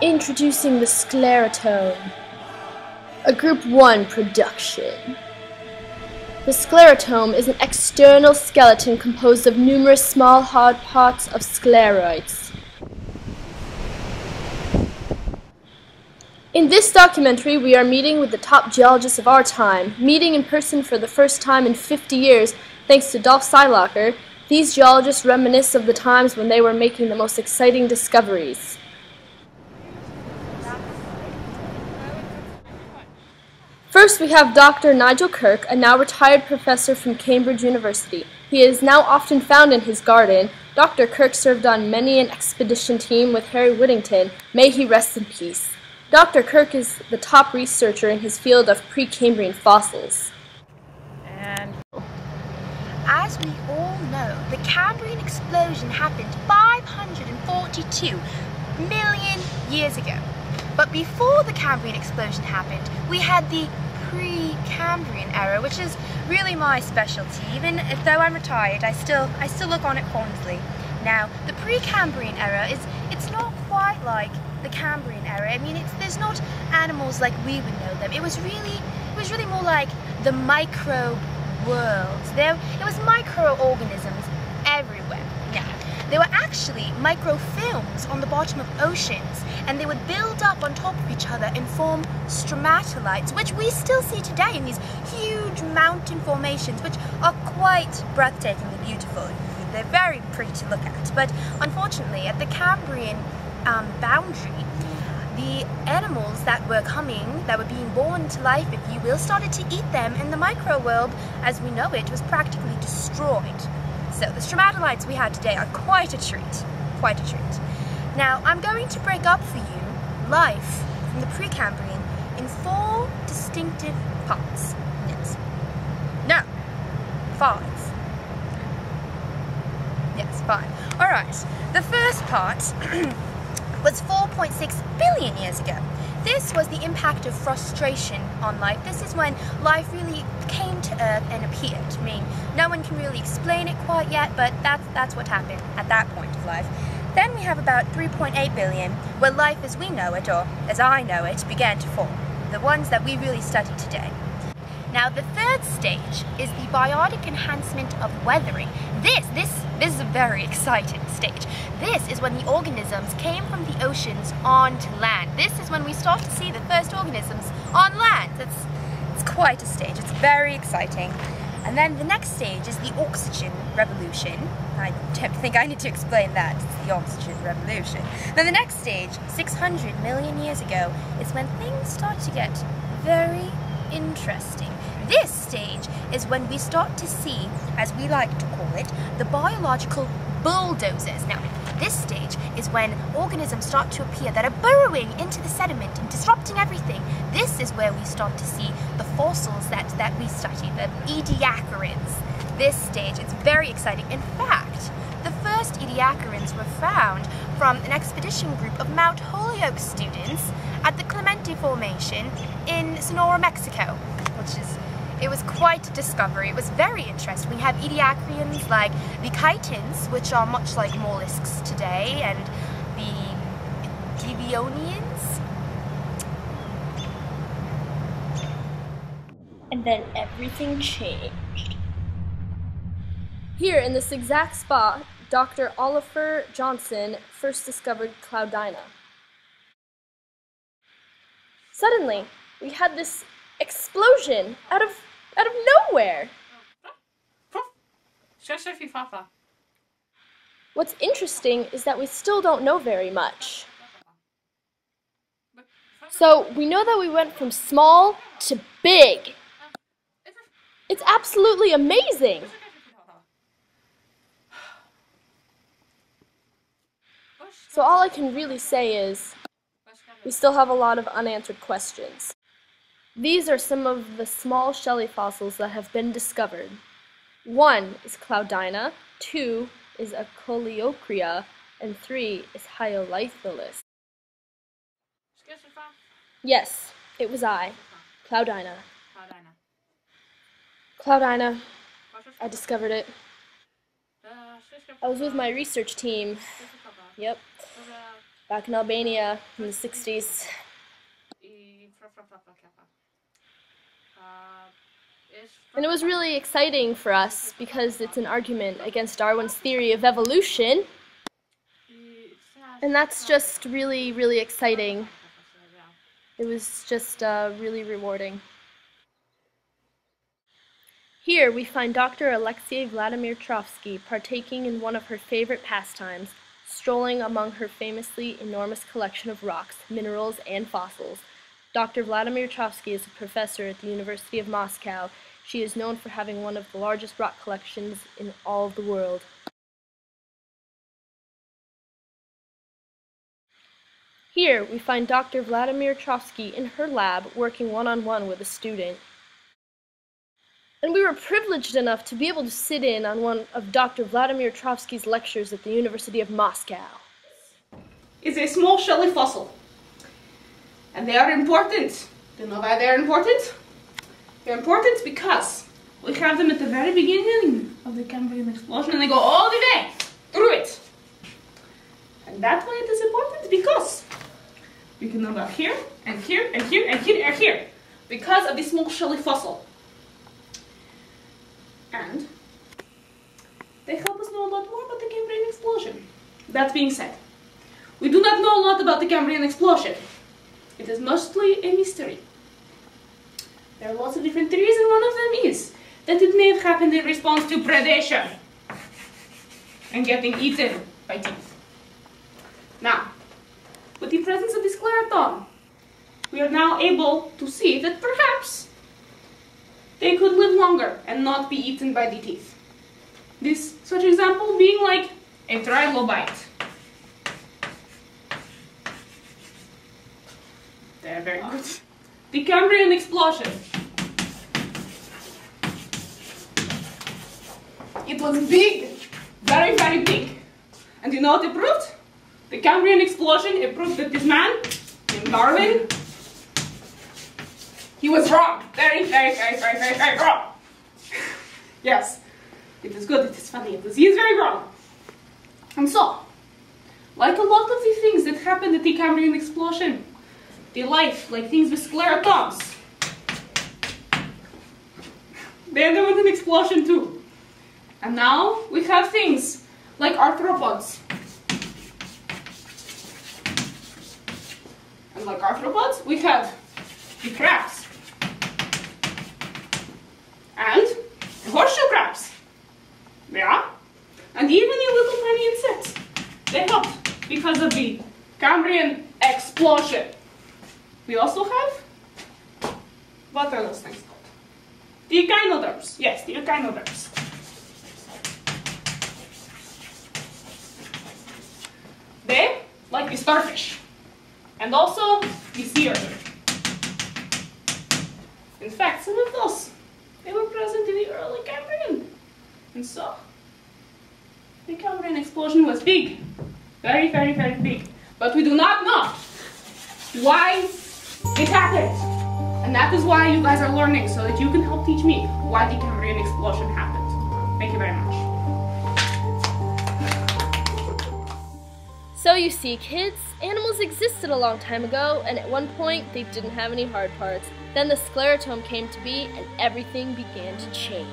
Introducing the Scleritome, a Group 1 production. The Scleritome is an external skeleton composed of numerous small hard parts of scleroids. In this documentary, we are meeting with the top geologists of our time, meeting in person for the first time in 50 years, thanks to Dolph Seilacher. These geologists reminisce of the times when they were making the most exciting discoveries. First, we have Dr. Nigel Kirk, a now retired professor from Cambridge University. He is now often found in his garden. Dr. Kirk served on many an expedition team with Harry Whittington. May he rest in peace. Dr. Kirk is the top researcher in his field of Precambrian fossils. And as we all know, the Cambrian explosion happened 542 million years ago. But before the Cambrian explosion happened, we had the Precambrian era, which is really my specialty. Even though I'm retired, I still look on it fondly. Now, the Precambrian era it's not quite like the Cambrian era. I mean, there's not animals like we would know them. It was really more like the microbe world. It was microorganisms everywhere. Now, there were actually microfilms on the bottom of oceans, and they would build up on top of each other and form stromatolites, which we still see today in these huge mountain formations, which are quite breathtakingly beautiful. They're very pretty to look at. But unfortunately, at the Cambrian boundary, the animals that were being born to life, if you will, started to eat them, and the micro world, as we know it, was practically destroyed. So the stromatolites we had today are quite a treat, quite a treat. Now, I'm going to break up for you life from the Precambrian in 4 distinctive parts. Yes. No. 5. Yes, 5. Alright, the first part was 4.6 billion years ago. This was the impact of frustration on life. This is when life really came to Earth and appeared. I mean, no one can really explain it quite yet, but that's what happened at that point of life. Then we have about 3.8 billion, where life as we know it, or as I know it, began to form. The ones that we really study today. Now, the third stage is the biotic enhancement of weathering. This is a very exciting stage. This is when the organisms came from the oceans onto land. This is when we start to see the first organisms on land. It's quite a stage. It's very exciting. And then the next stage is the oxygen revolution. I don't think I need to explain that. It's the oxygen revolution. Then the next stage, 600 million years ago, is when things start to get very interesting. This stage is when we start to see, as we like to call it, the biological bulldozers. Now, this stage is when organisms start to appear that are burrowing into the sediment and disrupting everything. This is where we start to see the fossils that we study, the ediacarans. This stage, it's very exciting. In fact, the first ediacarans were found from an expedition group of Mount Holyoke students at the Clemente Formation in Sonora, Mexico, it was quite a discovery. It was very interesting. We have ediacarans like the chitons, which are much like mollusks today, and the Devionians. And then everything changed. Here, in this exact spot, Dr. Oliver Johnson first discovered Cloudina. Suddenly, we had this explosion out of nowhere. What's interesting is that we still don't know very much. So we know that we went from small to big. It's absolutely amazing. So all I can really say is, we still have a lot of unanswered questions. These are some of the small shelly fossils that have been discovered. 1 is Cloudina, 2 is a Coleocria, and 3 is Hyolithelus. Yes, it was I, Cloudina. Cloudina. I discovered it. I was with my research team. Yep. back in Albania in the 60s. And it was really exciting for us because it's an argument against Darwin's theory of evolution. And that's just really, really exciting. It was just really rewarding. Here we find Dr. Alexei Vladimir Trovsky partaking in one of her favorite pastimes, strolling among her famously enormous collection of rocks, minerals, and fossils. Dr. Vladimir Trovsky is a professor at the University of Moscow. She is known for having one of the largest rock collections in all of the world. Here we find Dr. Vladimir Trovsky in her lab working one-on-one with a student. And we were privileged enough to be able to sit in on one of Dr. Vladimir Trovsky's lectures at the University of Moscow. Is a small shelly fossil. And they are important. Do you know why they are important? They're important because we have them at the very beginning of the Cambrian explosion and they go all the way through it. And that's why it is important, because we can know about here, and here, and here, and here, and here, because of the small shelly fossil. And they help us know a lot more about the Cambrian explosion. That being said, we do not know a lot about the Cambrian explosion. It is mostly a mystery. There are lots of different theories, and one of them is that it may have happened in response to predation and getting eaten by teeth. Now, with the presence of the Scleritome, we are now able to see that perhaps they could live longer and not be eaten by the teeth. This such example being like a trilobite. They're very good. The Cambrian explosion. It was big, very, very big. And you know what it proved? The Cambrian explosion, it proved that this man, named Darwin, he was wrong. Very, very, very, very, very, very wrong. Yes, it is good, it is funny, he is very wrong. And so, like a lot of the things that happened at the Cambrian explosion, the life, like things with Scleritomes, they underwent an explosion too. And now we have things like arthropods. And like arthropods, we have the crabs. And the horseshoe crabs. Yeah. And even the little tiny insects. They helped because of the Cambrian explosion. We also have, what are those things called? The echinoderms. Yes, the echinoderms. They like the starfish. And also the sea urchin. In fact, some of those, they were present in the early Cambrian. And so, the Cambrian explosion was big. Very, very, very big. But we do not know why it happened. And that is why you guys are learning, so that you can help teach me why the Cambrian explosion happened. Thank you very much. So you see, kids, animals existed a long time ago, and at one point they didn't have any hard parts. Then the Scleritome came to be, and everything began to change.